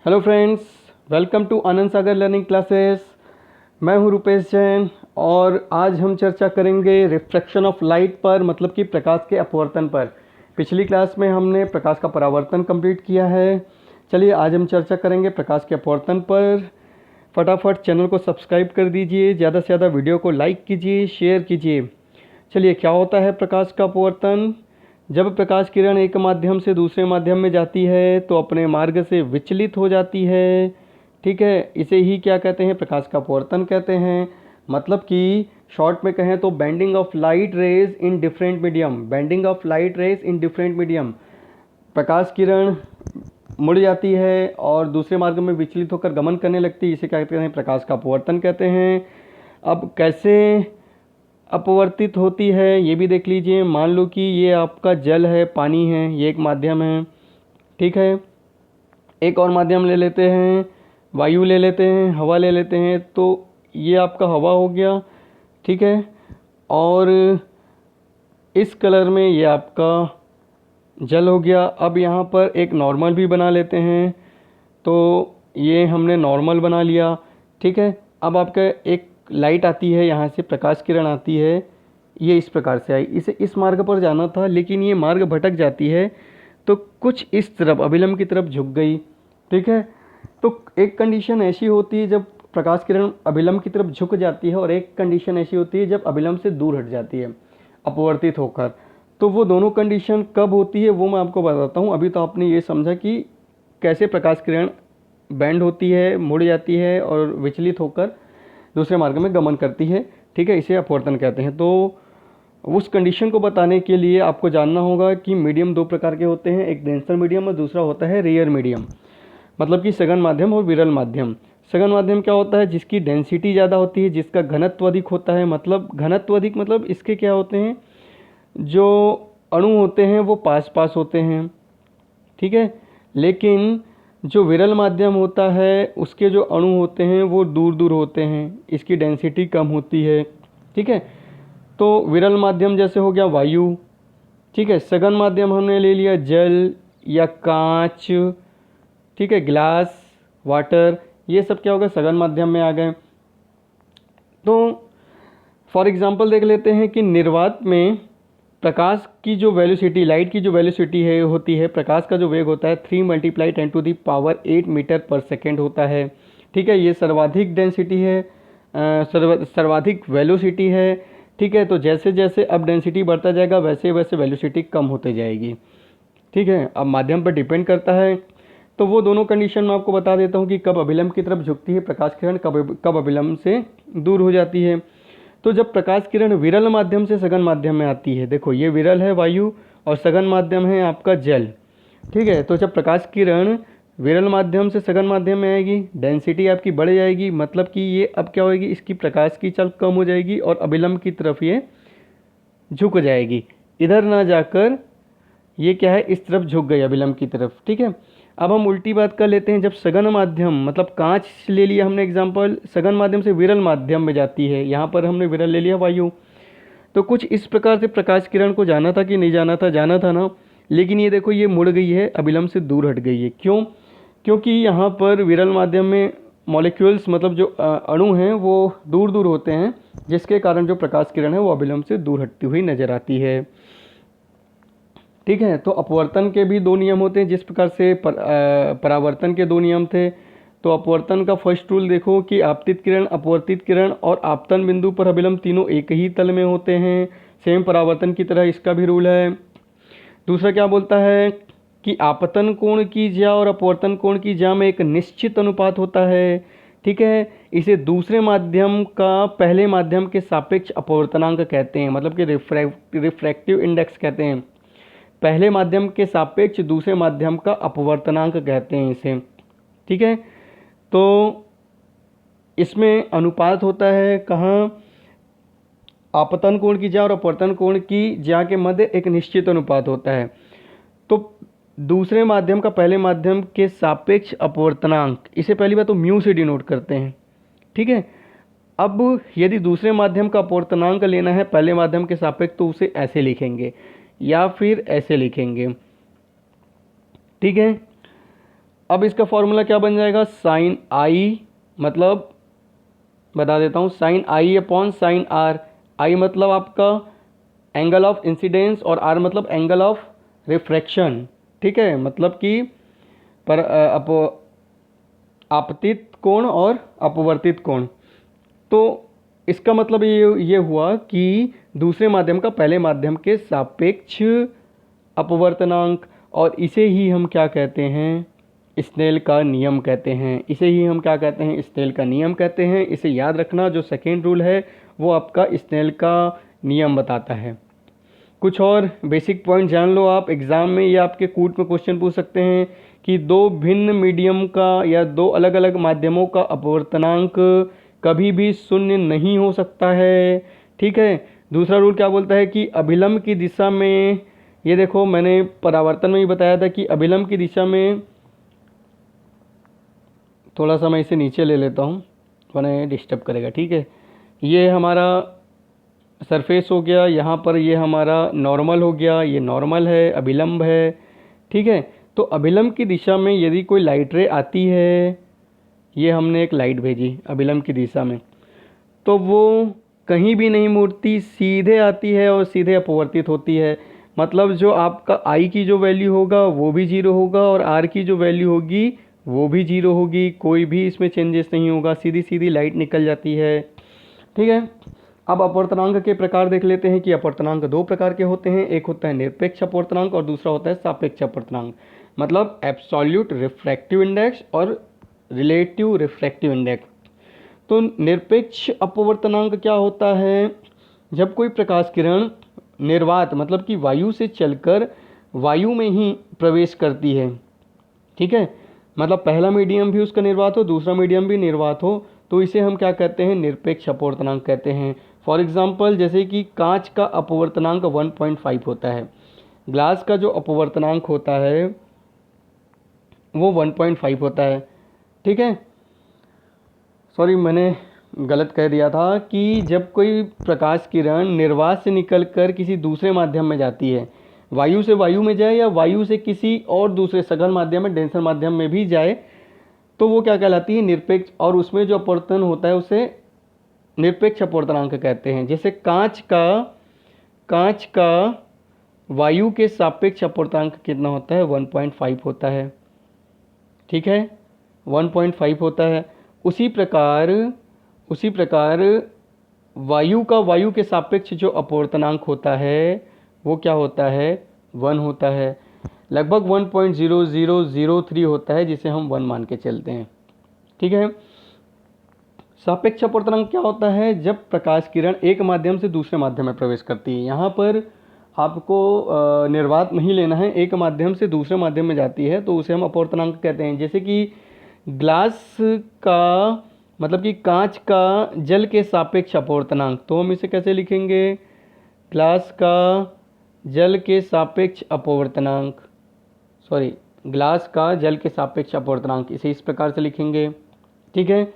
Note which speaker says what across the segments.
Speaker 1: Hello friends, welcome to Anand Sagar learning classes. मैं हूं रुपेश जैन और आज हम चर्चा करेंगे रिफ्रैक्शन ऑफ लाइट पर, मतलब कि प्रकाश के अपवर्तन पर। पिछली क्लास में हमने प्रकाश का परावर्तन कंप्लीट किया है। चलिए आज हम चर्चा करेंगे प्रकाश के अपवर्तन पर। फटाफट चैनल को सब्सक्राइब कर दीजिए, ज़्यादा से ज़्यादा वीडियो को लाइक कीजिए, शेयर कीजिए। चलिए, क्या होता है प्रकाश का अपवर्तन? जब प्रकाश किरण एक माध्यम से दूसरे माध्यम में जाती है तो अपने मार्ग से विचलित हो जाती है। ठीक है, इसे ही क्या कहते हैं? प्रकाश का अपवर्तन कहते हैं। मतलब कि शॉर्ट में कहें तो bending of light rays in different medium. Bending of light rays in different medium. प्रकाश किरण मुड़ जाती है और दूसरे मार्ग में विचलित होकर गमन करने लगती है, इसे क्या कहते हैं? प्रकाश का अपवर्तन कहते हैं। अब कैसे अपवर्तित होती है ये भी देख लीजिए। मान लो कि ये आपका जल है, पानी है, ये एक माध्यम है। ठीक है, एक और माध्यम ले लेते हैं, वायु ले लेते हैं, हवा ले लेते हैं। तो ये आपका हवा हो गया, ठीक है। और इस कलर में ये आपका जल हो गया। अब यहाँ पर एक नॉर्मल भी बना लेते हैं, तो ये हमने नॉर्मल बना लिया। ठीक है, अब आपका एक लाइट आती है, यहाँ से प्रकाश किरण आती है, ये इस प्रकार से आई। इसे इस मार्ग पर जाना था लेकिन ये मार्ग भटक जाती है तो कुछ इस तरफ अभिलंब की तरफ झुक गई। ठीक है, तो एक कंडीशन ऐसी होती है जब प्रकाश किरण अभिलंब की तरफ झुक जाती है और एक कंडीशन ऐसी होती है जब अभिलंब से दूर हट जाती है अपवर्तित होकर। तो वो दोनों कंडीशन कब होती है वो मैं आपको बताता हूँ। अभी तो आपने ये समझा कि कैसे प्रकाश किरण बैंड होती है, मुड़ जाती है और विचलित होकर दूसरे मार्ग में गमन करती है। ठीक है, इसे अपवर्तन कहते हैं। तो उस कंडीशन को बताने के लिए आपको जानना होगा कि मीडियम दो प्रकार के होते हैं, एक डेंसर मीडियम और दूसरा होता है रेयर मीडियम, मतलब कि सघन माध्यम और विरल माध्यम। सघन माध्यम क्या होता है? जिसकी डेंसिटी ज़्यादा होती है, जिसका घनत्व अधिक होता है। मतलब घनत्व अधिक मतलब इसके क्या होते हैं, जो अणु होते हैं वो पास पास होते हैं। ठीक है, लेकिन जो विरल माध्यम होता है उसके जो अणु होते हैं वो दूर दूर होते हैं, इसकी डेंसिटी कम होती है। ठीक है, तो विरल माध्यम जैसे हो गया वायु। ठीक है, सघन माध्यम हमने ले लिया जल या कांच, ठीक है, ग्लास, वाटर, ये सब क्या होगा? सघन माध्यम में आ गए। तो फॉर एग्जांपल देख लेते हैं कि निर्वात में प्रकाश की जो वेलोसिटी, लाइट की जो वेलोसिटी है होती है, प्रकाश का जो वेग होता है 3 × 10⁸ मीटर पर सेकेंड होता है। ठीक है, ये सर्वाधिक डेंसिटी है, सर्वाधिक वेलोसिटी है। ठीक है, तो जैसे जैसे अब डेंसिटी बढ़ता जाएगा वैसे वैसे वेलोसिटी कम होते जाएगी। ठीक है, अब माध्यम पर डिपेंड करता है। तो वो दोनों कंडीशन मैं आपको बता देता हूँ कि कब अभिलंब की तरफ झुकती है प्रकाश किरण, कब अभिलंब से दूर हो जाती है। तो जब प्रकाश किरण विरल माध्यम से सघन माध्यम में आती है, देखो ये विरल है वायु और सघन माध्यम है आपका जल। ठीक है, तो जब प्रकाश किरण विरल माध्यम से सघन माध्यम में आएगी, डेंसिटी आपकी बढ़ जाएगी, मतलब कि ये अब क्या होगी, इसकी प्रकाश की चल कम हो जाएगी और अभिलंब की तरफ ये झुक जाएगी। इधर ना जाकर ये क्या है, इस तरफ झुक गई अभिलंब की तरफ। ठीक है, अब हम उल्टी बात कर लेते हैं। जब सघन माध्यम, मतलब कांच ले लिया हमने एग्जांपल, सघन माध्यम से विरल माध्यम में जाती है, यहाँ पर हमने विरल ले लिया वायु। तो कुछ इस प्रकार से प्रकाश किरण को जाना था कि नहीं जाना था? जाना था ना। लेकिन ये देखो ये मुड़ गई है, अभिलंब से दूर हट गई है। क्यों? क्योंकि यहाँ पर विरल माध्यम में मॉलिक्यूल्स, मतलब जो अणु हैं वो दूर दूर होते हैं, जिसके कारण जो प्रकाश किरण है वो अभिलंब से दूर हटती हुई नजर आती है। ठीक है, तो अपवर्तन के भी दो नियम होते हैं, जिस प्रकार से परावर्तन के दो नियम थे। तो अपवर्तन का फर्स्ट रूल देखो कि आपतित किरण, अपवर्तित किरण और आपतन बिंदु पर अभिलंब तीनों एक ही तल में होते हैं। सेम परावर्तन की तरह इसका भी रूल है। दूसरा क्या बोलता है कि आपतन कोण की ज्या और अपवर्तन कोण की ज्या में एक निश्चित अनुपात होता है। ठीक है, इसे दूसरे माध्यम का पहले माध्यम के सापेक्ष अपवर्तनांक कहते हैं, मतलब कि रिफ्रैक्टिव इंडेक्स कहते हैं। पहले माध्यम के सापेक्ष दूसरे माध्यम का अपवर्तनांक कहते हैं इसे। ठीक है, तो इसमें अनुपात होता है कहाँ? आपतन कोण की ज्या और अपवर्तन कोण की ज्या के मध्य एक निश्चित अनुपात होता है। तो दूसरे माध्यम का पहले माध्यम के सापेक्ष अपवर्तनांक, इसे पहली बात तो म्यू से डिनोट करते हैं। ठीक है, अब यदि दूसरे माध्यम का अपवर्तनांक लेना है पहले माध्यम के सापेक्ष तो उसे ऐसे लिखेंगे या फिर ऐसे लिखेंगे। ठीक है, अब इसका फॉर्मूला क्या बन जाएगा, साइन आई, मतलब बता देता हूँ, sine I upon sine R. I मतलब आपका एंगल ऑफ इंसिडेंस और आर मतलब एंगल ऑफ रिफ्रैक्शन। ठीक है, मतलब कि पर आपतित कोण और अपवर्तित कोण। तो इसका मतलब ये हुआ कि दूसरे माध्यम का पहले माध्यम के सापेक्ष अपवर्तनांक, और इसे ही हम क्या कहते हैं, स्नेल का नियम कहते हैं। इसे ही हम क्या कहते हैं, स्नेल का नियम कहते हैं। इसे याद रखना, जो सेकेंड रूल है वो आपका स्नेल का नियम बताता है। कुछ और बेसिक पॉइंट जान लो आप, एग्ज़ाम में या आपके कूट में क्वेश्चन पूछ सकते हैं कि दो भिन्न मीडियम का या दो अलग अलग माध्यमों का अपवर्तनांक कभी भी शून्य नहीं हो सकता है। ठीक है, दूसरा रूल क्या बोलता है कि अभिलंब की दिशा में, ये देखो मैंने परावर्तन में भी बताया था कि अभिलंब की दिशा में, थोड़ा सा मैं इसे नीचे ले लेता हूँ वरना डिस्टर्ब करेगा। ठीक है, ये हमारा सरफेस हो गया, यहाँ पर ये हमारा नॉर्मल हो गया, ये नॉर्मल है, अभिलंब है। ठीक है, तो अभिलंब की दिशा में यदि कोई लाइट रे आती है, ये हमने एक लाइट भेजी अभिलंब की दिशा में, तो वो कहीं भी नहीं मुड़ती, सीधे आती है और सीधे अपवर्तित होती है। मतलब जो आपका आई की जो वैल्यू होगा वो भी जीरो होगा और आर की जो वैल्यू होगी वो भी जीरो होगी, कोई भी इसमें चेंजेस नहीं होगा, सीधी सीधी लाइट निकल जाती है। ठीक है, अब अपवर्तनांक के प्रकार देख लेते हैं कि अपवर्तनांक दो प्रकार के होते हैं, एक होता है निरपेक्ष अपवर्तनांक और दूसरा होता है सापेक्ष अपवर्तनांक। मतलब एब्सोल्यूट रिफ्रैक्टिव इंडेक्स और रिलेटिव रिफ्रैक्टिव इंडेक्स। तो निरपेक्ष अपवर्तनांक क्या होता है, जब कोई प्रकाश किरण निर्वात मतलब कि वायु से चलकर वायु में ही प्रवेश करती है। ठीक है, मतलब पहला मीडियम भी उसका निर्वात हो, दूसरा मीडियम भी निर्वात हो, तो इसे हम क्या कहते हैं, निरपेक्ष अपवर्तनांक कहते हैं। फॉर एग्जांपल जैसे कि कांच का अपवर्तनांक 1.5 होता है, ग्लास का जो अपवर्तनांक होता है वो 1.5 होता है। ठीक है, सॉरी मैंने गलत कह दिया था कि जब कोई प्रकाश किरण निर्वात से निकलकर किसी दूसरे माध्यम में जाती है, वायु से वायु में जाए या वायु से किसी और दूसरे सघन माध्यम में, डेंसर माध्यम में भी जाए, तो वो क्या कहलाती है, निरपेक्ष, और उसमें जो अपवर्तन होता है उसे निरपेक्ष अपवर्तनांक कहते हैं। जैसे कांच का वायु के सापेक्ष अपवर्तनांक कितना होता है, 1.5 होता है। ठीक है, 1.5 होता है। उसी प्रकार वायु का वायु के सापेक्ष जो अपवर्तनांक होता है वो क्या होता है, 1 होता है। लगभग 1.0003 होता है, जिसे हम 1 मान के चलते हैं। ठीक है, सापेक्ष अपवर्तनांक क्या होता है, जब प्रकाश किरण एक माध्यम से दूसरे माध्यम में प्रवेश करती है। यहाँ पर आपको निर्वात नहीं लेना है, एक माध्यम से दूसरे माध्यम में जाती है तो उसे हम अपवर्तनांक कहते हैं। जैसे कि ग्लास का मतलब कि कांच का जल के सापेक्ष अपवर्तनांक, तो हम इसे कैसे लिखेंगे, ग्लास का जल के सापेक्ष अपवर्तनांक, ग्लास का जल के सापेक्ष अपवर्तनांक, इसे इस प्रकार से लिखेंगे। ठीक है,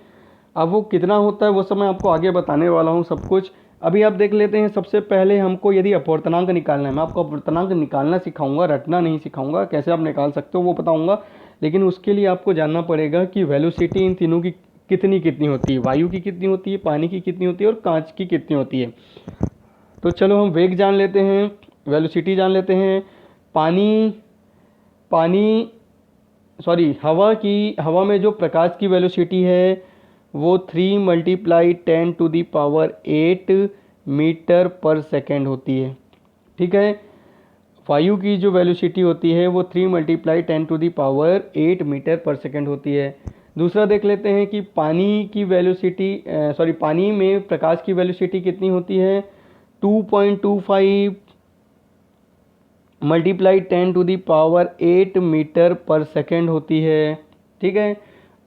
Speaker 1: अब वो कितना होता है वो सब मैं आपको आगे बताने वाला हूँ सब कुछ। अभी आप देख लेते हैं, सबसे पहले हमको यदि अपवर्तनांक निकालना है, मैं आपको अपवर्तनांक निकालना सिखाऊंगा, रटना नहीं सिखाऊंगा, कैसे आप निकाल सकते हो वो बताऊंगा। लेकिन उसके लिए आपको जानना पड़ेगा कि वेलोसिटी इन तीनों की कितनी होती है, वायु की कितनी होती है, पानी की कितनी होती है और कांच की कितनी होती है। तो चलो हम वेग जान लेते हैं, वेलोसिटी जान लेते हैं। हवा में जो प्रकाश की वेलोसिटी है वो 3 × 10⁸ मीटर पर सेकेंड होती है। ठीक है, वायु की जो वेलोसिटी होती है वो 3 × 10⁸ मीटर पर सेकेंड होती है। दूसरा देख लेते हैं कि पानी में प्रकाश की वेलोसिटी कितनी होती है, 2.25 × 10⁸ मीटर पर सेकेंड होती है। ठीक है,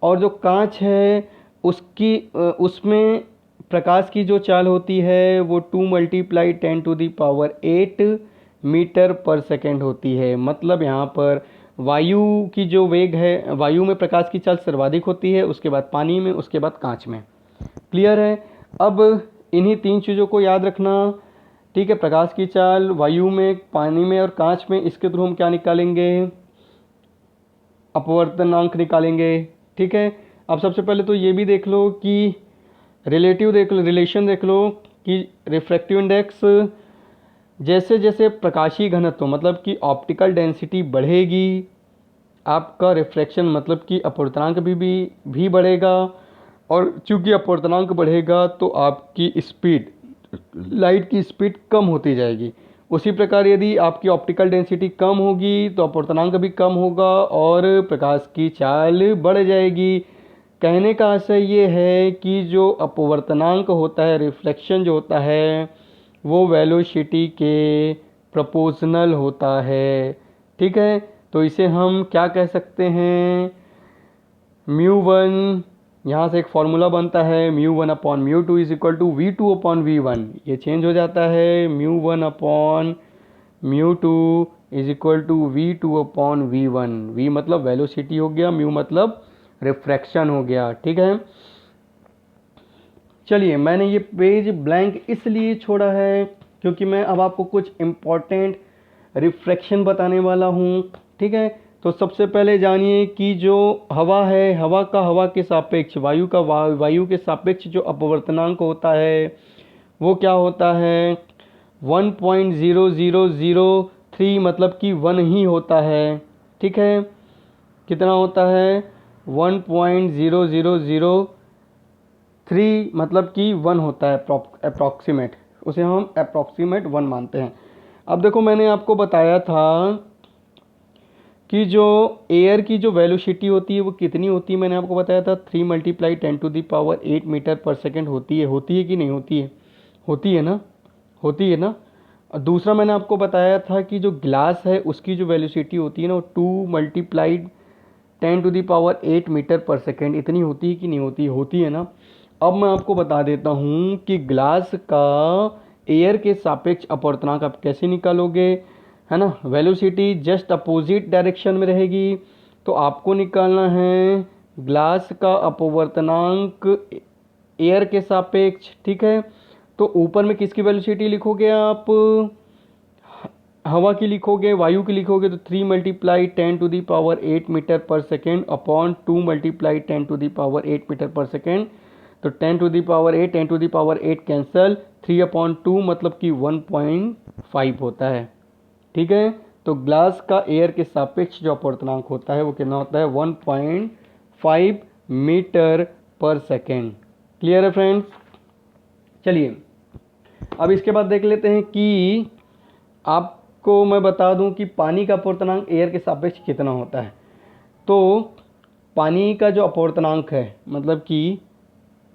Speaker 1: और जो कांच है उसमें प्रकाश की जो चाल होती है वो 2 × 10⁸ मीटर पर सेकेंड होती है। मतलब यहाँ पर वायु की जो वेग है, वायु में प्रकाश की चाल सर्वाधिक होती है, उसके बाद पानी में, उसके बाद कांच में। क्लियर है, अब इन्हीं 3 चीज़ों को याद रखना। ठीक है, प्रकाश की चाल वायु में, पानी में और कांच में, इसके थ्रू हम क्या निकालेंगे, अपवर्तनांक निकालेंगे। ठीक है, अब सबसे पहले तो ये भी देख लो कि रिलेशन देख लो कि रिफ्रैक्टिव इंडेक्स जैसे जैसे प्रकाशीय घनत्व मतलब कि ऑप्टिकल डेंसिटी बढ़ेगी, आपका रिफ्रैक्शन मतलब कि अपवर्तनांक भी बढ़ेगा, और चूंकि अपवर्तनांक बढ़ेगा तो आपकी स्पीड, लाइट की स्पीड कम होती जाएगी। उसी प्रकार यदि आपकी ऑप्टिकल डेंसिटी कम होगी तो अपवर्तनांक भी कम होगा और प्रकाश की चाल बढ़ जाएगी। कहने का आशय ये है कि जो अपवर्तनांक होता है, रिफ्लेक्शन जो होता है, वो वेलोसिटी के प्रोपोर्शनल होता है। ठीक है, तो इसे हम क्या कह सकते हैं, μ1, यहाँ से एक फॉर्मूला बनता है μ1 upon μ2 is equal to v2 upon v1। ये चेंज हो जाता है, μ1 upon μ2 is equal to v2 upon v1। v मतलब वेलोसिटी हो गया, μ मतलब रिफ्रैक्शन हो गया। ठीक है, चलिए मैंने ये पेज ब्लैंक इसलिए छोड़ा है क्योंकि मैं अब आपको कुछ इम्पॉर्टेंट रिफ्रैक्शन बताने वाला हूँ। ठीक है, तो सबसे पहले जानिए कि जो हवा है, हवा के सापेक्ष, वायु के सापेक्ष जो अपवर्तनांक होता है वो क्या होता है, 1.0003 मतलब कि 1 ही होता है। ठीक है, कितना होता है, 1.0003 मतलब कि 1 होता है अप्रॉक्सीमेट, उसे हम अप्रॉक्सीमेट 1 मानते हैं। अब देखो मैंने आपको बताया था कि जो एयर की जो वेलोसिटी होती है वो कितनी होती है, मैंने आपको बताया था 3 × 10⁸ मीटर पर सेकेंड होती है कि नहीं होती है, होती है ना। और दूसरा मैंने आपको बताया था कि जो ग्लास है उसकी जो वेलोसिटी होती है ना वो 2 × 10⁸ मीटर पर सेकेंड इतनी होती है कि नहीं होती है ना। अब मैं आपको बता देता हूँ कि ग्लास का एयर के सापेक्ष अपवर्तनांक आप कैसे निकालोगे, है ना। वेलोसिटी जस्ट अपोजिट डायरेक्शन में रहेगी, तो आपको निकालना है ग्लास का अपवर्तनांक एयर के सापेक्ष। ठीक है, तो ऊपर में किसकी वेलोसिटी लिखोगे आप, हवा की लिखोगे, वायु की लिखोगे, तो 3 × 10⁸ मीटर पर सेकेंड अपॉन 2 × 10⁸ मीटर पर सेकेंड। तो 10⁸ कैंसल, 3/2 मतलब कि 1.5 होता है। ठीक है, तो ग्लास का एयर के सापेक्ष जो अपवर्तनांक होता है वो कितना होता है, 1.5 मीटर पर सेकेंड। क्लियर है फ्रेंड्स। चलिए अब इसके बाद देख लेते हैं कि आपको मैं बता दूं कि पानी का अपवर्तनांक एयर के सापेक्ष कितना होता है। तो पानी का जो अपवर्तनांक है, मतलब कि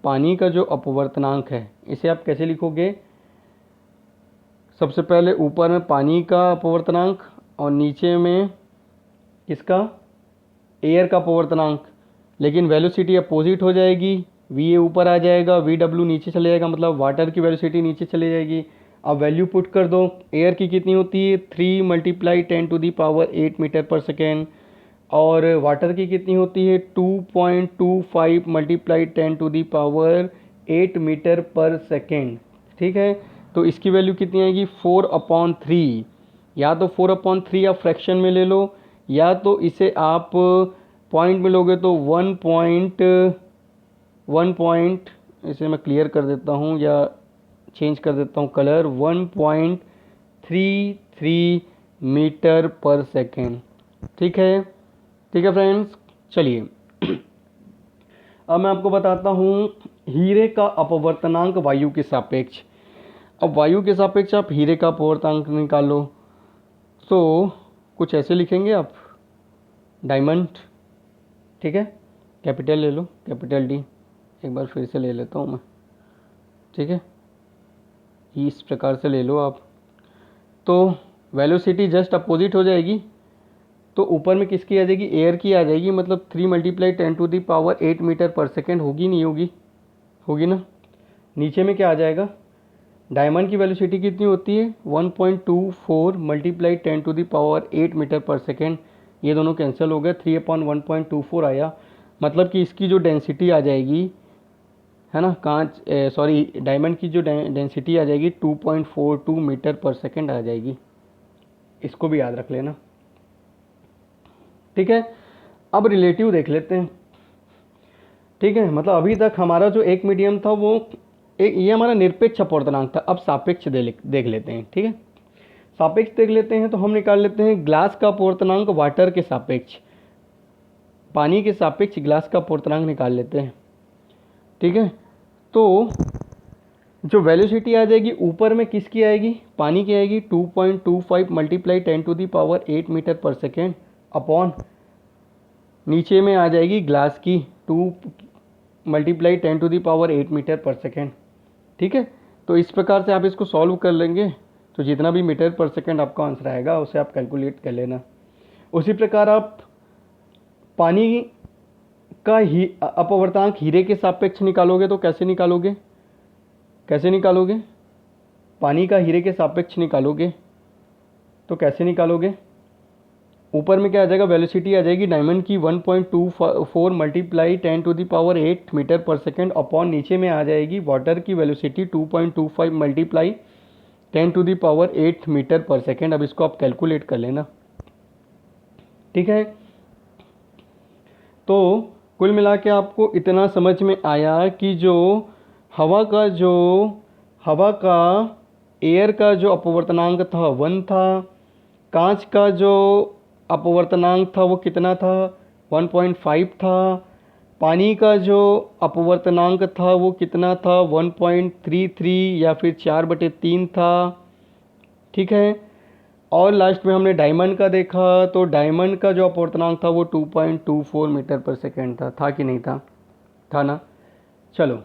Speaker 1: पानी का जो अपवर्तनांक है, इसे आप कैसे लिखोगे, सबसे पहले ऊपर में पानी का अपवर्तनांक और नीचे में किसका, एयर का अपवर्तनांक, लेकिन वेलोसिटी अपोजिट हो जाएगी, वी ऊपर आ जाएगा, वी डब्ल्यू नीचे चले जाएगा, मतलब वाटर की वेलोसिटी नीचे चली जाएगी। अब वैल्यू पुट कर दो, एयर की कितनी होती है 3 × 10⁸ मीटर पर सेकेंड, और वाटर की कितनी होती है 2.25 × 10⁸ मीटर पर सेकेंड। ठीक है, तो इसकी वैल्यू कितनी आएगी 4/3। या तो 4/3 आप फ्रैक्शन में ले लो, या तो इसे आप पॉइंट में लोगे तो 1 इसे मैं क्लियर कर देता हूँ या चेंज कर देता हूँ कलर, 1.33 मीटर पर सेकेंड। ठीक है फ्रेंड्स। चलिए अब मैं आपको बताता हूँ हीरे का अपवर्तनांक वायु के सापेक्ष। अब वायु के सापेक्ष आप हीरे का अपवर्तनांक निकालो, तो कुछ ऐसे लिखेंगे आप, डायमंड। ठीक है, कैपिटल ले लो, कैपिटल डी, एक बार फिर से ले लेता हूँ मैं। ठीक है, इस प्रकार से ले लो आप, तो वेलोसिटी जस्ट अपोजिट हो जाएगी, तो ऊपर में किसकी आ जाएगी, एयर की आ जाएगी, मतलब 3 × 10⁸ मीटर पर सेकेंड होगी, नहीं होगी, होगी ना। नीचे में क्या आ जाएगा, डायमंड की वेलोसिटी कितनी होती है 1.24 × 10⁸ मीटर पर सेकेंड, ये दोनों कैंसिल हो गए, 3/1.24 आया, मतलब कि इसकी जो डेंसिटी आ जाएगी, है ना, डायमंड की जो डेंसिटी आ जाएगी 2.42 मीटर पर सेकेंड आ जाएगी। इसको भी याद रख लेना। ठीक है, अब रिलेटिव देख लेते हैं, ठीक है। मतलब अभी तक हमारा जो एक मीडियम था वो एक, ये हमारा निरपेक्ष अपवर्तनांक था। अब सापेक्ष देख लेते हैं, ठीक है। सापेक्ष देख लेते हैं तो हम निकाल लेते हैं ग्लास का अपवर्तनांक वाटर के सापेक्ष, पानी के सापेक्ष ग्लास का अपवर्तनांक निकाल लेते हैं, ठीक है। तो जो वेलोसिटी आ जाएगी ऊपर में किसकी आएगी, पानी की आएगी, 2.25 मल्टीप्लाई 10⁸ मीटर पर सेकेंड अपॉन नीचे में आ जाएगी ग्लास की 2 मल्टीप्लाई 10⁸ मीटर पर सेकेंड, ठीक है। तो इस प्रकार से आप इसको सॉल्व कर लेंगे तो जितना भी मीटर पर सेकेंड आपका आंसर आएगा उसे आप कैलकुलेट कर लेना। उसी प्रकार आप पानी का अपवर्तनांक हीरे के सापेक्ष निकालोगे तो कैसे निकालोगे, पानी का हीरे के सापेक्ष निकालोगे तो कैसे निकालोगे। ऊपर में क्या आ जाएगा, वेलोसिटी आ जाएगी डायमंड की 1.24 मल्टीप्लाई 10⁸ मीटर पर सेकेंड अपॉन नीचे में आ जाएगी वाटर की वेलोसिटी 2.25 मल्टीप्लाई 10⁸ मीटर पर सेकेंड। अब इसको आप कैलकुलेट कर लेना, ठीक है। तो कुल मिला के आपको इतना समझ में आया कि जो हवा का एयर का जो अपवर्तनांक था 1 था, कांच का जो अपवर्तनांक था वो कितना था 1.5 था, पानी का जो अपवर्तनांक था वो कितना था 1.33 या फिर 4/3 था, ठीक है। और लास्ट में हमने डायमंड का देखा तो डायमंड का जो अपवर्तनांक था वो 2.24 मीटर पर सेकेंड था कि नहीं था ना। चलो,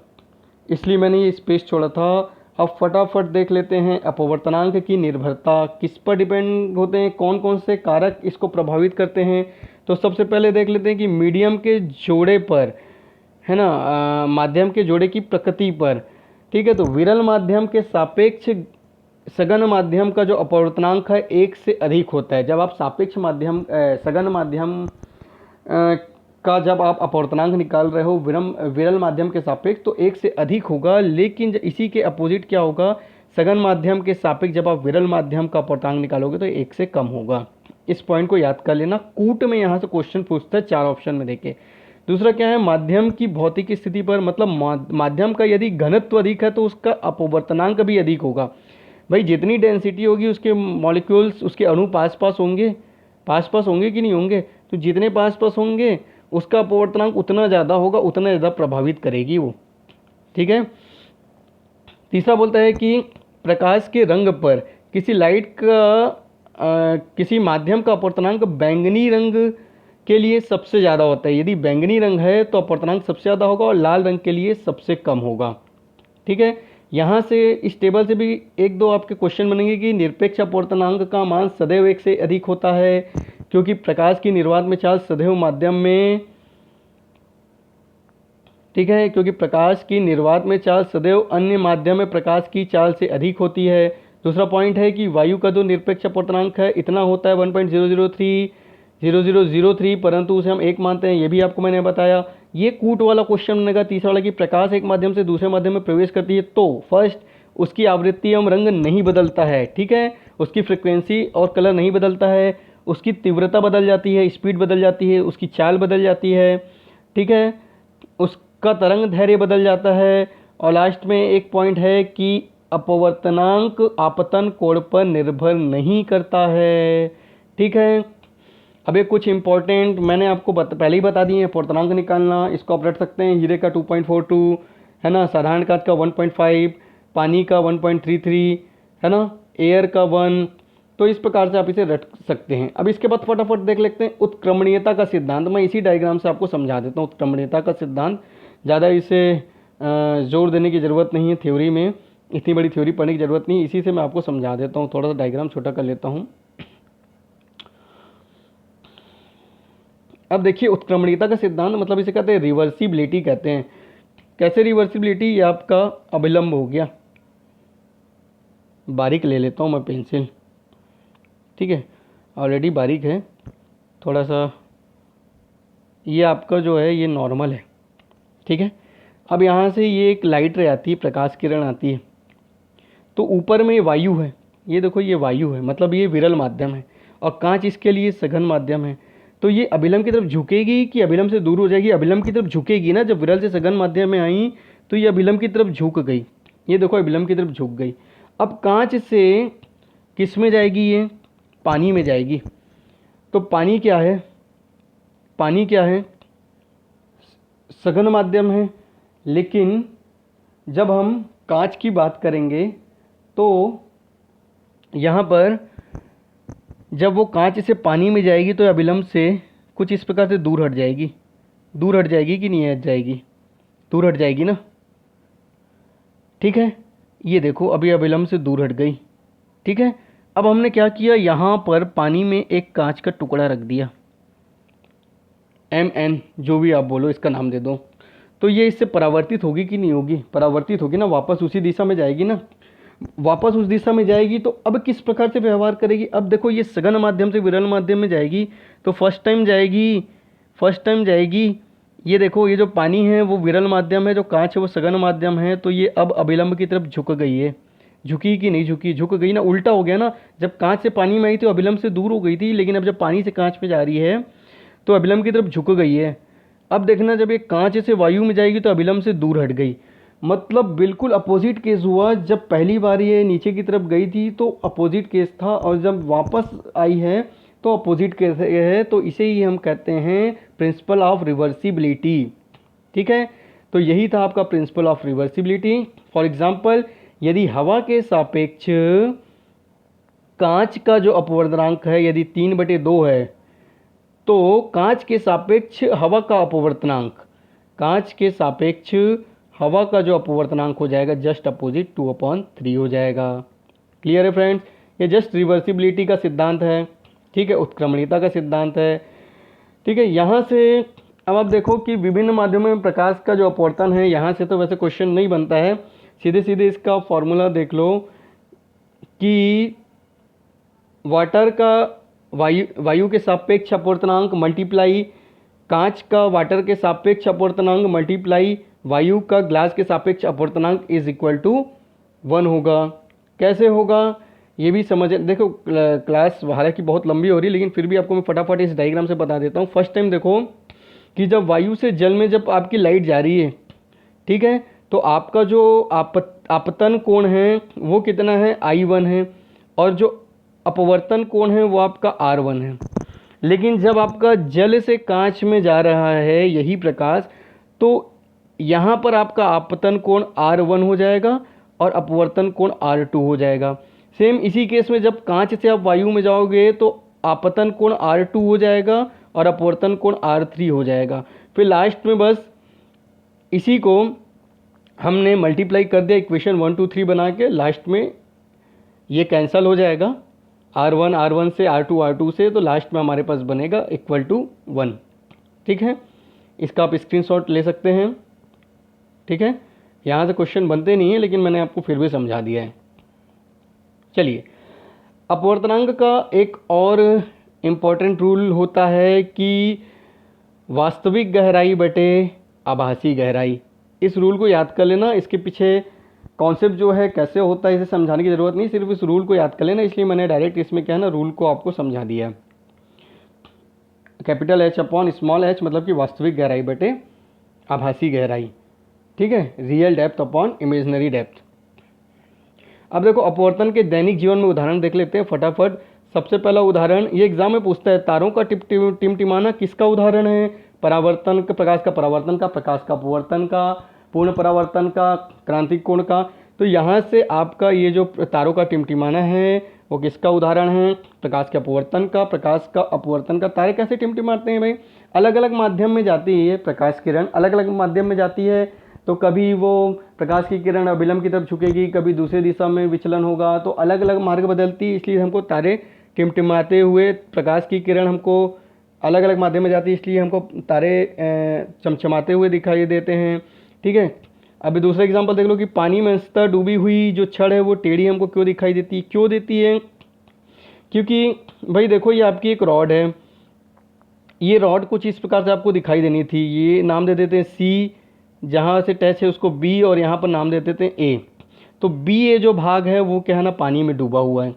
Speaker 1: इसलिए मैंने ये स्पेस छोड़ा था। अब फटाफट देख लेते हैं अपवर्तनांक की निर्भरता किस पर डिपेंड होते हैं, कौन कौन से कारक इसको प्रभावित करते हैं। तो सबसे पहले देख लेते हैं कि मीडियम के जोड़े पर, है ना, माध्यम के जोड़े की प्रकृति पर, ठीक है। तो विरल माध्यम के सापेक्ष सघन माध्यम का जो अपवर्तनांक है 1 से अधिक होता है। जब आप सापेक्ष माध्यम सघन माध्यम का जब आप अपवर्तनांक निकाल रहे हो विरल माध्यम के सापेक्ष तो 1 से अधिक होगा, लेकिन इसी के अपोजिट क्या होगा, सघन माध्यम के सापेक्ष जब आप विरल माध्यम का अपवर्तनांक निकालोगे तो 1 से कम होगा। इस पॉइंट को याद कर लेना। कूट में यहाँ से क्वेश्चन पूछता है 4 ऑप्शन में देखे। दूसरा क्या है, माध्यम की भौतिक स्थिति पर, मतलब माध्यम का यदि घनत्व अधिक है तो उसका अपवर्तनांक भी अधिक होगा। भाई जितनी डेंसिटी होगी उसके मॉलिक्यूल्स, उसके अणु पास पास होंगे कि नहीं होंगे, तो जितने पास होंगे उसका अपवर्तनांक उतना ज़्यादा होगा, उतना ज़्यादा प्रभावित करेगी वो, ठीक है। तीसरा बोलता है कि प्रकाश के रंग पर किसी लाइट का किसी माध्यम का अपवर्तनांक बैंगनी रंग के लिए सबसे ज़्यादा होता है। यदि बैंगनी रंग है तो अपवर्तनांक सबसे ज़्यादा होगा और लाल रंग के लिए सबसे कम होगा, ठीक है। यहाँ से इस टेबल से भी 1-2 आपके क्वेश्चन बनेंगे कि निरपेक्ष अपवर्तनांक का मान सदैव 1 से अधिक होता है क्योंकि प्रकाश की निर्वात में चाल सदैव माध्यम में, ठीक है, क्योंकि प्रकाश की निर्वात में चाल सदैव अन्य माध्यम में प्रकाश की चाल से अधिक होती है। दूसरा पॉइंट है कि वायु का जो निरपेक्ष अपवर्तनांक है इतना होता है 1.003, परंतु उसे हम 1 मानते हैं, ये भी आपको मैंने बताया। ये कूट वाला क्वेश्चन बनेगा तीसरा वाला कि प्रकाश एक माध्यम से दूसरे माध्यम में प्रवेश करती है तो फर्स्ट उसकी आवृत्ति एवं रंग नहीं बदलता है, ठीक है, उसकी फ्रिक्वेंसी और कलर नहीं बदलता है, उसकी तीव्रता बदल जाती है, स्पीड बदल जाती है, उसकी चाल बदल जाती है, ठीक है, उसका तरंग धैर्य बदल जाता है। और लास्ट में एक पॉइंट है कि अपवर्तनांक आपतन कोण पर निर्भर नहीं करता है, ठीक है। अब ये कुछ इंपॉर्टेंट मैंने आपको पहले ही बता दिए हैं। अपवर्तनांक निकालना, इसको आप रख सकते हैं, हीरे का 2.42 है ना, साधारण कांच का 1.5, पानी का 1.33 है ना, एयर का 1, तो इस प्रकार से आप इसे रख सकते हैं। अब इसके बाद फटाफट देख लेते हैं उत्क्रमणीयता का सिद्धांत। मैं इसी डायग्राम से आपको समझा देता हूँ उत्क्रमणीयता का सिद्धांत। ज़्यादा इसे जोर देने की ज़रूरत नहीं है, थ्योरी में इतनी बड़ी थ्योरी पढ़ने की ज़रूरत नहीं, इसी से मैं आपको समझा देता हूँ। थोड़ा सा डायग्राम छोटा कर लेता हूँ। अब देखिए उत्क्रमणीयता का सिद्धांत मतलब इसे कहते हैं रिवर्सिबिलिटी कहते हैं। कैसे रिवर्सिबिलिटी, ये आपका अभिलंब हो गया, बारीक ले लेता हूँ मैं पेंसिल, ठीक है, ऑलरेडी बारीक है थोड़ा सा, ये आपका जो है ये नॉर्मल है, ठीक है। अब यहाँ से ये एक लाइट रे आती है, प्रकाश किरण आती है, तो ऊपर में वायु है, ये देखो ये वायु है, मतलब ये विरल माध्यम है और कांच इसके लिए सघन माध्यम है। तो ये अभिलंब की तरफ झुकेगी कि अभिलंब से दूर हो जाएगी? अभिलंब की तरफ झुकेगी ना, जब विरल से सघन माध्यम में आई तो ये अभिलंब की तरफ झुक गई। ये देखो अभिलंब की तरफ झुक गई। अब कांच से किस में जाएगी? ये पानी में जाएगी। तो पानी क्या है? पानी क्या है? सघन माध्यम है। लेकिन जब हम कांच की बात करेंगे तो यहाँ पर जब वो कांच से पानी में जाएगी तो अभिलंब से कुछ इस प्रकार से दूर हट जाएगी। दूर हट जाएगी कि नहीं हट जाएगी? दूर हट जाएगी ना, ठीक है। ये देखो अभी अभिलंब से दूर हट गई, ठीक है। अब हमने क्या किया, यहाँ पर पानी में एक कांच का टुकड़ा रख दिया, MN जो भी आप बोलो इसका नाम दे दो। तो ये इससे परावर्तित होगी कि नहीं होगी? परावर्तित होगी ना, वापस उसी दिशा में जाएगी ना, वापस उस दिशा में जाएगी। तो अब किस प्रकार से व्यवहार करेगी? अब देखो ये सघन माध्यम से विरल माध्यम में जाएगी तो फर्स्ट टाइम जाएगी। ये देखो ये जो पानी है वो विरल माध्यम है, जो कांच है वो सघन माध्यम है। तो ये अब अभिलंब की तरफ झुक गई है। झुकी कि नहीं झुकी? झुक गई ना, उल्टा हो गया ना। जब कांच से पानी में आई तो अभिलंब से दूर हो गई थी, लेकिन अब जब पानी से कांच में जा रही है तो अभिलंब की तरफ झुक गई है। अब देखना जब ये कांच से वायु में जाएगी तो अभिलंब से दूर हट गई। मतलब बिल्कुल अपोजिट केस हुआ। जब पहली बार ये नीचे की तरफ गई थी तो अपोजिट केस था, और जब वापस आई है तो अपोजिट केस है। तो इसे ही हम कहते हैं प्रिंसिपल ऑफ रिवर्सिबिलिटी, ठीक है। तो यही था आपका principle of reversibility. For example, यदि हवा के सापेक्ष कांच का जो अपवर्तनांक है यदि 3/2 है, तो कांच के सापेक्ष हवा का अपवर्तनांक, कांच के सापेक्ष हवा का जो अपवर्तनांक हो जाएगा जस्ट अपोजिट 2/3 हो जाएगा। क्लियर है फ्रेंड्स? ये जस्ट रिवर्सिबिलिटी का सिद्धांत है, ठीक है, उत्क्रमणीयता का सिद्धांत है, ठीक है। यहाँ से अब आप देखो कि विभिन्न माध्यमों में प्रकाश का जो अपवर्तन है, यहाँ से तो वैसे क्वेश्चन नहीं बनता है, सीधे सीधे इसका फॉर्मूला देख लो कि वाटर का वायु के सापेक्ष अपवर्तनांक मल्टीप्लाई कांच का वाटर के सापेक्ष अपवर्तनांक मल्टीप्लाई वायु का ग्लास के सापेक्ष अपवर्तनांक इज इक्वल टू 1 होगा। कैसे होगा ये भी समझ, देखो क्लास हालांकि बहुत लंबी हो रही है लेकिन फिर भी आपको मैं फटाफट इस डायग्राम से बता देता हूँ। फर्स्ट टाइम देखो कि जब वायु से जल में जब आपकी लाइट जा रही है, ठीक है, तो आपका जो आपतन कोण है वो कितना है? I1 है, और जो अपवर्तन कोण है वो आपका R1 है। लेकिन जब आपका जल से कांच में जा रहा है यही प्रकाश, तो यहाँ पर आपका आपतन कोण R1 हो जाएगा और अपवर्तन कोण R2 हो जाएगा। सेम इसी केस में जब कांच से आप वायु में जाओगे तो आपतन कोण R2 हो जाएगा और अपवर्तन कोण R3 हो जाएगा। फिर लास्ट में बस इसी को हमने मल्टीप्लाई कर दिया इक्वेशन 1 2 3 बना के, लास्ट में ये कैंसिल हो जाएगा R1 से R2 से, तो लास्ट में हमारे पास बनेगा इक्वल टू 1, ठीक है। इसका आप स्क्रीनशॉट ले सकते हैं, ठीक है। यहाँ से क्वेश्चन बनते नहीं है लेकिन मैंने आपको फिर भी समझा दिया है। चलिए, अपवर्तनांक का एक और इम्पॉर्टेंट रूल होता है कि वास्तविक गहराई बटे आभासी गहराई। इस रूल को याद कर लेना। इसके पीछे कॉन्सेप्ट जो है कैसे होता है इसे समझाने की ज़रूरत नहीं, सिर्फ इस रूल को याद कर लेना। इसलिए मैंने डायरेक्ट इसमें क्या है ना, रूल को आपको समझा दिया। Capital H upon small h मतलब कि वास्तविक गहराई बटे आभासी गहराई, ठीक है, real depth upon imaginary depth. अब देखो अपवर्तन के दैनिक जीवन में उदाहरण देख लेते हैं फटाफट। सबसे पहला उदाहरण ये एग्जाम में पूछता है, तारों का टिमटिमाना किसका उदाहरण है? परावर्तन का, प्रकाश का परावर्तन का, प्रकाश का अपवर्तन का, पूर्ण परावर्तन का, क्रांतिक कोण का। तो यहाँ से आपका ये जो तारों का टिमटिमाना है वो किसका उदाहरण है? प्रकाश के अपवर्तन का, प्रकाश का अपवर्तन का। तारे कैसे टिमटिमाते हैं भाई? अलग अलग माध्यम में जाती है प्रकाश किरण, अलग अलग माध्यम में जाती है। तो कभी वो प्रकाश की किरण अभिलंब की तरफ झुकेगी, कभी दूसरी दिशा में विचलन होगा, तो अलग अलग मार्ग बदलती है। इसलिए हमको तारे टिमटिमाते हुए, प्रकाश की किरण हमको अलग अलग माध्यम में जाती है इसलिए हमको तारे चमचमाते हुए दिखाई देते हैं, ठीक है। अभी दूसरा एग्जांपल देख लो कि पानी में अंशतः डूबी हुई जो छड़ है वो टेढ़ी हमको क्यों दिखाई देती है? क्यों देती है? क्योंकि भाई देखो ये आपकी एक रॉड है, ये रॉड कुछ इस प्रकार से आपको दिखाई देनी थी। ये नाम दे देते हैं C, जहाँ से टच है उसको B, और यहाँ पर नाम दे देते हैं A। तो BA जो भाग है वो क्या है ना, पानी में डूबा हुआ है।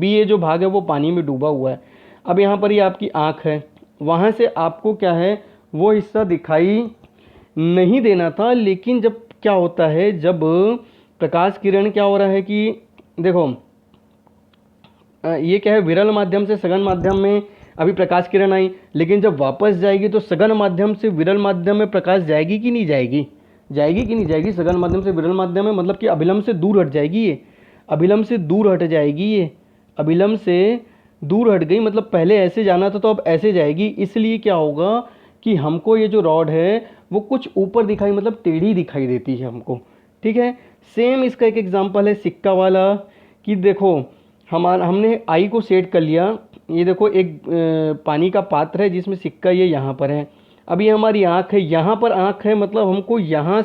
Speaker 1: BA जो भाग है वो पानी में डूबा हुआ है। अब यहाँ पर ये आपकी आँख है, वहाँ से आपको क्या है वो हिस्सा दिखाई नहीं देना था। लेकिन जब क्या होता है, जब प्रकाश किरण क्या हो रहा है कि देखो ये क्या है, विरल माध्यम से सघन माध्यम में अभी प्रकाश किरण आई, लेकिन जब वापस जाएगी तो सघन माध्यम से विरल माध्यम में प्रकाश जाएगी कि नहीं जाएगी, जाएगी कि नहीं जाएगी, सघन माध्यम से विरल माध्यम में, मतलब कि अभिलंब से दूर हट जाएगी, ये अभिलंब से दूर हट जाएगी, ये अभिलंब से दूर हट गई, मतलब पहले ऐसे जाना था तो अब ऐसे जाएगी। इसलिए क्या होगा कि हमको ये जो रॉड है वो कुछ ऊपर दिखाई, मतलब टेढ़ी दिखाई देती है हमको। ठीक है, सेम इसका एक एग्जांपल है सिक्का वाला, कि देखो हमने आई को सेट कर लिया। ये देखो एक पानी का पात्र है जिसमें सिक्का ये यहाँ पर है। अब ये हमारी आँख है, यहाँ पर आँख है, मतलब हमको यहाँ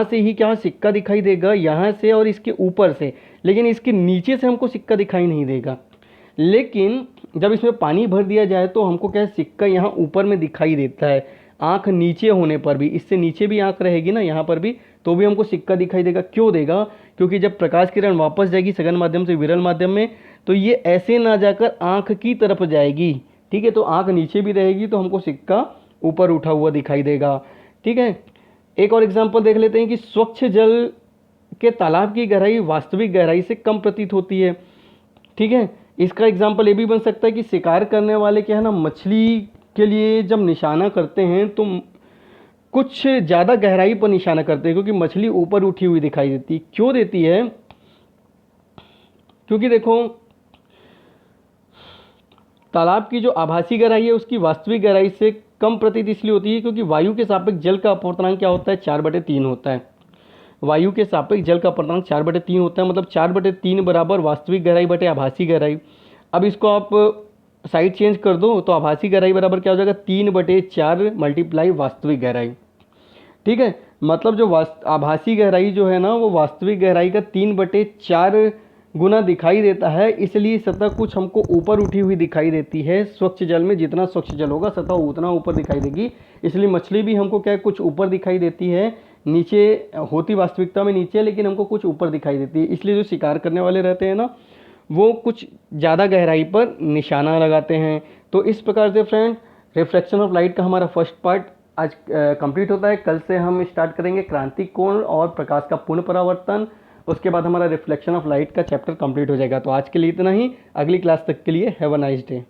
Speaker 1: से ही क्या सिक्का दिखाई देगा, यहाँ से और इसके ऊपर से, लेकिन इसके नीचे से हमको सिक्का दिखाई नहीं देगा। लेकिन जब इसमें पानी भर दिया जाए तो हमको क्या है, सिक्का यहाँ ऊपर में दिखाई देता है। आँख नीचे होने पर भी, इससे नीचे भी आँख रहेगी ना यहाँ पर भी, तो भी हमको सिक्का दिखाई देगा। क्यों देगा, क्योंकि जब प्रकाश किरण वापस जाएगी सघन माध्यम से विरल माध्यम में, तो ये ऐसे ना जाकर आँख की तरफ जाएगी। ठीक है, तो आँख नीचे भी रहेगी तो हमको सिक्का ऊपर उठा हुआ दिखाई देगा। ठीक है, एक और एग्जाम्पल देख लेते हैं कि स्वच्छ जल के तालाब की गहराई वास्तविक गहराई से कम प्रतीत होती है। ठीक है, इसका एग्जाम्पल ये भी बन सकता है कि शिकार करने वाले क्या है ना, मछली के लिए जब निशाना करते हैं तो कुछ ज़्यादा गहराई पर निशाना करते हैं, क्योंकि मछली ऊपर उठी हुई दिखाई देती है। क्यों देती है, क्योंकि देखो तालाब की जो आभासी गहराई है उसकी वास्तविक गहराई से कम प्रतीत इसलिए होती है क्योंकि वायु के सापेक्ष जल का अपवर्तनांक क्या होता है, 4/3 होता है। वायु के सापेक्ष जल का अपवर्तनांक 4/3 होता है, मतलब 4/3 बराबर वास्तविक गहराई बटे आभासी गहराई। अब इसको आप साइड चेंज कर दो तो आभासी गहराई बराबर क्या हो जाएगा, 3/4 मल्टीप्लाई वास्तविक गहराई। ठीक है, मतलब जो आभासी गहराई जो है ना वो वास्तविक गहराई का 3/4 गुना दिखाई देता है। इसलिए सतह कुछ हमको ऊपर उठी हुई दिखाई देती है। स्वच्छ जल में जितना स्वच्छ जल होगा सतह उतना ऊपर दिखाई देगी। इसलिए मछली भी हमको क्या है, कुछ ऊपर दिखाई देती है, नीचे होती वास्तविकता में नीचे, लेकिन हमको कुछ ऊपर दिखाई देती है। इसलिए जो शिकार करने वाले रहते हैं ना वो कुछ ज़्यादा गहराई पर निशाना लगाते हैं। तो इस प्रकार से फ्रेंड रिफ्लेक्शन ऑफ लाइट का हमारा फर्स्ट पार्ट आज कंप्लीट होता है। कल से हम स्टार्ट करेंगे क्रांतिक कोण और प्रकाश का पूर्ण परावर्तन। उसके बाद हमारा रिफ्लेक्शन ऑफ लाइट का चैप्टर कंप्लीट हो जाएगा। तो आज के लिए इतना ही, अगली क्लास तक के लिए हैव अ नाइस डे।